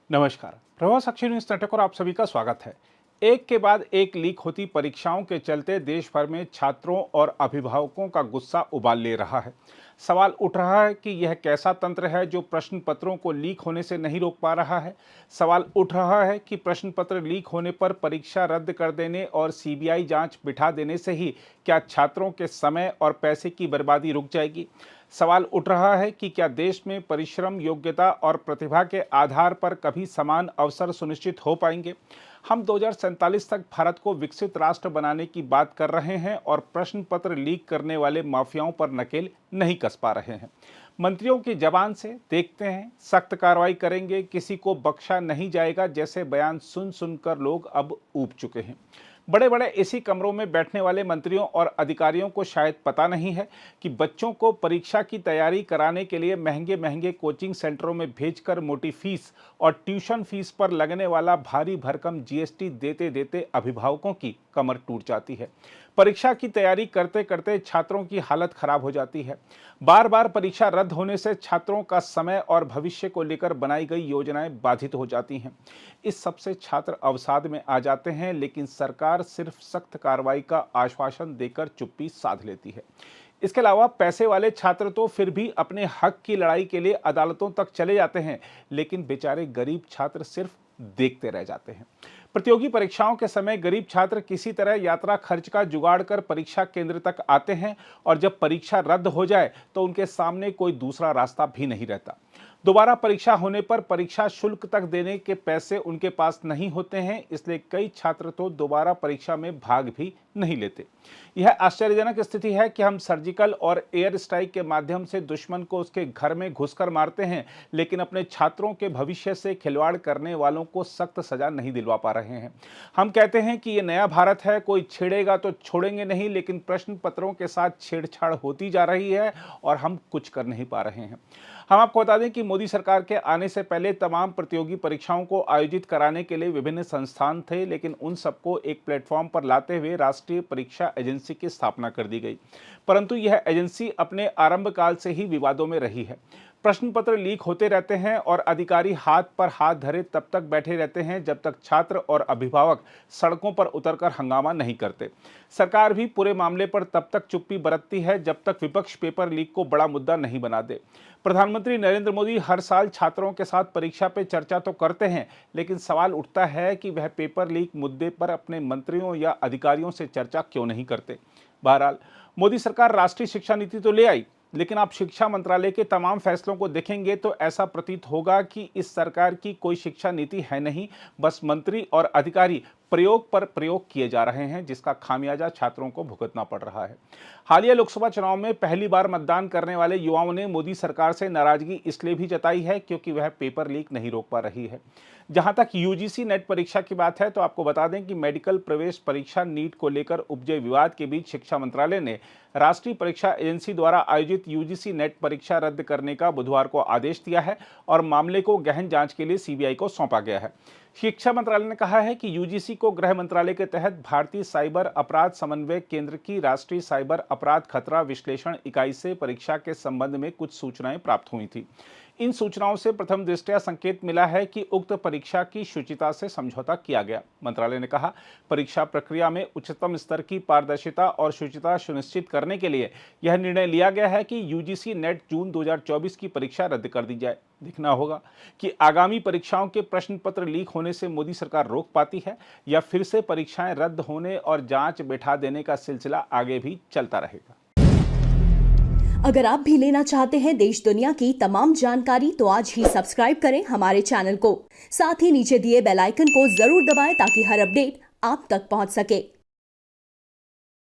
नमस्कार। प्रवाह साक्षी news network और आप सभी का स्वागत है। एक के बाद एक लीक होती परीक्षाओं के चलते देश भर में छात्रों और अभिभावकों का गुस्सा उबाल ले रहा है। सवाल उठ रहा है कि यह कैसा तंत्र है जो प्रश्न पत्रों को लीक होने से नहीं रोक पा रहा है। सवाल उठ रहा है कि प्रश्न पत्र लीक होने पर परीक्षा रद्द कर देने और सीबीआई जांच बिठा देने से ही क्या छात्रों के समय और पैसे की बर्बादी रुक जाएगी। सवाल उठ रहा है कि क्या देश में परिश्रम, योग्यता और प्रतिभा के आधार पर कभी समान अवसर सुनिश्चित हो पाएंगे। हम 2047 तक भारत को विकसित राष्ट्र बनाने की बात कर रहे हैं और प्रश्न पत्र लीक करने वाले माफियाओं पर नकेल नहीं कस पा रहे हैं। मंत्रियों की जबान से देखते हैं सख्त कार्रवाई करेंगे, किसी को बख्शा नहीं जाएगा जैसे बयान सुन सुनकर लोग अब ऊब चुके हैं। बड़े बड़े एसी कमरों में बैठने वाले मंत्रियों और अधिकारियों को शायद पता नहीं है कि बच्चों को परीक्षा की तैयारी कराने के लिए महंगे महंगे कोचिंग सेंटरों में भेजकर मोटी फीस और ट्यूशन फीस पर लगने वाला भारी भरकम जीएसटी देते देते अभिभावकों की कमर टूट जाती है। परीक्षा की तैयारी करते करते छात्रों की हालत खराब हो जाती है। बार बार परीक्षा रद्द होने से छात्रों का समय और भविष्य को लेकर बनाई गई योजनाएं बाधित हो जाती हैं। इस सबसे छात्र अवसाद में आ जाते हैं, लेकिन सरकार सिर्फ सख्त कार्रवाई का आश्वासन देकर चुप्पी साध लेती है। इसके अलावा पैसे वाले छात्र तो फिर भी अपने हक की लड़ाई के लिए अदालतों तक चले जाते हैं, लेकिन बेचारे गरीब छात्र सिर्फ देखते रह जाते हैं। प्रतियोगी परीक्षाओं के समय गरीब छात्र किसी तरह यात्रा खर्च का जुगाड़ कर परीक्षा केंद्र तक आते हैं और जब परीक्षा रद्द हो जाए तो उनके सामने कोई दूसरा रास्ता भी नहीं रहता। दोबारा परीक्षा होने पर परीक्षा शुल्क तक देने के पैसे उनके पास नहीं होते हैं, इसलिए कई छात्र तो दोबारा परीक्षा में भाग भी नहीं लेते। यह आश्चर्यजनक स्थिति है कि हम सर्जिकल और एयर स्ट्राइक के माध्यम से दुश्मन को उसके घर में घुसकर मारते हैं, लेकिन अपने छात्रों के भविष्य से खिलवाड़ करने वालों को सख्त सजा नहीं दिलवा पा रहे हैं। हम कहते हैं कि ये नया भारत है, कोई छेड़ेगा तो छोड़ेंगे नहीं, लेकिन प्रश्न पत्रों के साथ छेड़छाड़ होती जा रही है और हम कुछ कर नहीं पा रहे हैं। हम आपको बता दें कि मोदी सरकार के आने से पहले तमाम प्रतियोगी परीक्षाओं को आयोजित कराने के लिए विभिन्न संस्थान थे, लेकिन उन सबको एक प्लेटफॉर्म पर लाते हुए राष्ट्रीय परीक्षा एजेंसी की स्थापना कर दी गई। परंतु यह एजेंसी अपने आरंभ काल से ही विवादों में रही है। प्रश्न पत्र लीक होते रहते हैं और अधिकारी हाथ पर हाथ धरे तब तक बैठे रहते हैं जब तक छात्र और अभिभावक सड़कों पर उतरकर हंगामा नहीं करते। सरकार भी पूरे मामले पर तब तक चुप्पी बरतती है जब तक विपक्ष पेपर लीक को बड़ा मुद्दा नहीं बना दे। प्रधानमंत्री नरेंद्र मोदी हर साल छात्रों के साथ परीक्षा पे चर्चा तो करते हैं, लेकिन सवाल उठता है कि वह पेपर लीक मुद्दे पर अपने मंत्रियों या अधिकारियों से चर्चा क्यों नहीं करते। बहरहाल मोदी सरकार राष्ट्रीय शिक्षा नीति तो ले आई, लेकिन आप शिक्षा मंत्रालय के तमाम फैसलों को देखेंगे तो ऐसा प्रतीत होगा कि इस सरकार की कोई शिक्षा नीति है नहीं, बस मंत्री और अधिकारी प्रयोग पर प्रयोग किए जा रहे हैं, जिसका खामियाजा छात्रों को भुगतना पड़ रहा है। हालिया लोकसभा चुनाव में पहली बार मतदान करने वाले युवाओं ने मोदी सरकार से नाराजगी इसलिए भी जताई है क्योंकि वह पेपर लीक नहीं रोक पा रही है। जहां तक यूजीसी नेट परीक्षा की बात है तो आपको बता दें कि मेडिकल प्रवेश परीक्षा नीट को लेकर उपजे विवाद के बीच शिक्षा मंत्रालय ने राष्ट्रीय परीक्षा एजेंसी द्वारा आयोजित यूजीसी नेट परीक्षा रद्द करने का बुधवार को आदेश दिया है और मामले को गहन जांच के लिए सीबीआई को सौंपा गया है। शिक्षा मंत्रालय ने कहा है कि यूजीसी को गृह मंत्रालय के तहत भारतीय साइबर अपराध समन्वय केंद्र की राष्ट्रीय साइबर अपराध खतरा विश्लेषण इकाई से परीक्षा के संबंध में कुछ सूचनाएं प्राप्त हुई थी। इन सूचनाओं से प्रथम दृष्टया संकेत मिला है कि उक्त परीक्षा की शुचिता से समझौता किया गया। मंत्रालय ने कहा, परीक्षा प्रक्रिया में उच्चतम स्तर की पारदर्शिता और शुचिता सुनिश्चित करने के लिए यह निर्णय लिया गया है कि यूजीसी नेट जून 2024 की परीक्षा रद्द कर दी जाए। देखना होगा कि आगामी परीक्षाओं के प्रश्न पत्र लीक होने से मोदी सरकार रोक पाती है या फिर से परीक्षाएं रद्द होने और जांच बैठा देने का सिलसिला आगे भी चलता रहेगा। अगर आप भी लेना चाहते हैं देश दुनिया की तमाम जानकारी तो आज ही सब्सक्राइब करें हमारे चैनल को। साथ ही नीचे दिए बेल आइकन को जरूर दबाएं ताकि हर अपडेट आप तक पहुंच सके।